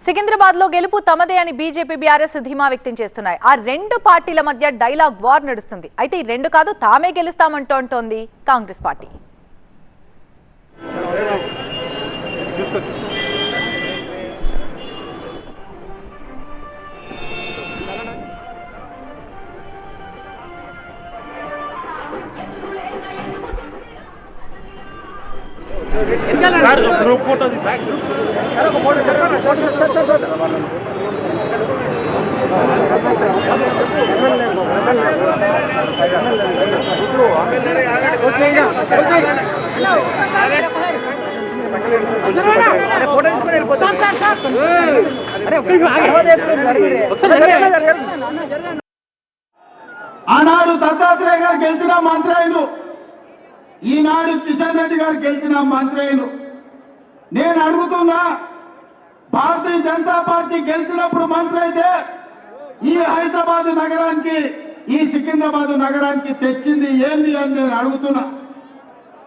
సికింద్రాబాద్ లో గెలుపు తమదే అని బీజేపీ బీఆర్ఎస్ ధీమా వ్యక్తం చేస్తున్నాయి. ఆ రెండు పార్టీల మధ్య డైలాగ్ వార్ నడుస్తుంది. అయితే ఈ రెండు కాదు తామే గెలుస్తామంటోంది కాంగ్రెస్ పార్టీ. ग्रुप फोटो ఆనాడు దత్తాత్రేయ గారు గెలిచిన మంత్రాయులు, ఈనాడు కిషన్ రెడ్డి గారు గెలిచిన మంత్రాయులు. నేను అడుగుతున్నా, భారతీయ జనతా పార్టీ గెలిచినప్పుడు మంత్రి అయితే ఈ హైదరాబాద్ నగరానికి, ఈ సికింద్రాబాద్ నగరానికి తెచ్చింది ఏంది అని నేను అడుగుతున్నా.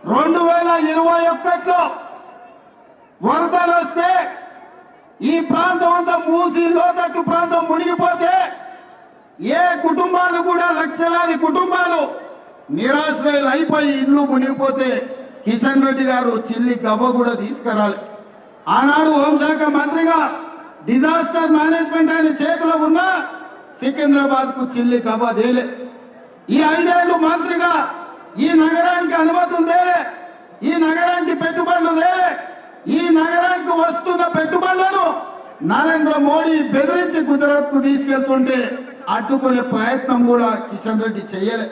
2021లో వరదలు వస్తే ఈ ప్రాంతం అంతా మూసి లోతట్టు ప్రాంతం మునిగిపోతే ఏ కుటుంబాలు కూడా, లక్షలాది కుటుంబాలు నిరాశ్రయాలు అయిపోయి ఇల్లు మునిగిపోతే కిషన్ రెడ్డి గారు చిల్లి గవ్వ కూడా తీసుకురాలి. ఆనాడు హోంశాఖ మంత్రిగా డిజాస్టర్ మేనేజ్మెంట్ ఆయన చేతిలో ఉన్న సికింద్రాబాద్ కు చిల్లి గవ్వ దేలే. ఈ 5 ఏళ్లు మంత్రిగా ఈ నగరానికి అనుమతులు దేలే, ఈ నగరానికి పెట్టుబడులు దేలే. ఈ నగరానికి వస్తున్న పెట్టుబడులను నరేంద్ర మోడీ బెదిరించి గుజరాత్ కు తీసుకెళ్తుంటే అడ్డుకునే ప్రయత్నం కూడా కిషన్ రెడ్డి చేయలే.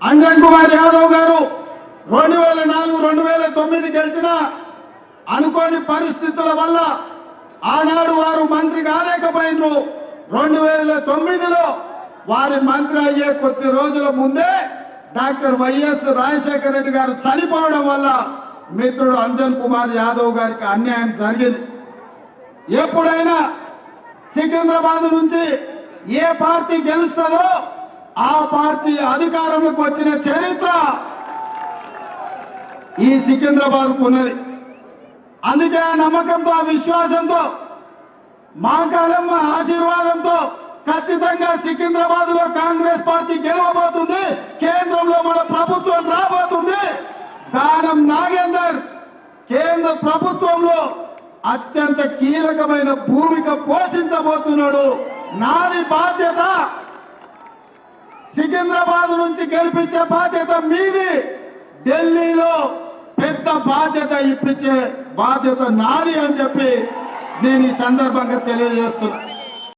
అంజన్ కుమార్ యాదవ్ గారు 2004-2009 గెలిచిన అనుకోని పరిస్థితుల వల్ల ఆనాడు వారు మంత్రి కాలేకపోయిండ్రు. 2009లో వారి మంత్రి అయ్యే కొద్ది రోజుల ముందే డాక్టర్ వైఎస్ రాజశేఖర రెడ్డి గారు చనిపోవడం వల్ల మిత్రుడు అంజన్ కుమార్ యాదవ్ గారికి అన్యాయం జరిగింది. ఎప్పుడైనా సికింద్రాబాద్ నుంచి ఏ పార్టీ గెలుస్తుందో ఆ పార్టీ అధికారంలోకి వచ్చిన చరిత్ర ఈ సికింద్రాబాద్ కు ఉన్నది. అందుకే ఆ నమ్మకంతో, ఆ విశ్వాసంతో, మా కాలం ఆశీర్వాదంతో ఖచ్చితంగా సికింద్రాబాద్ లో కాంగ్రెస్ పార్టీ గెలవబోతుంది. కేంద్రంలో మన ప్రభుత్వం రాబోతుంది. దానం నాగేందర్ కేంద్ర ప్రభుత్వంలో అత్యంత కీలకమైన భూమిక పోషించబోతున్నాడు. నాది బాధ్యత, సికింద్రాబాద్ నుంచి గెలిపించే బాధ్యత మీది. ఢిల్లీలో పెద్ద బాధ్యత ఇప్పించే బాధ్యత నాది అని చెప్పి నేను ఈ సందర్భంగా తెలియజేస్తున్నా.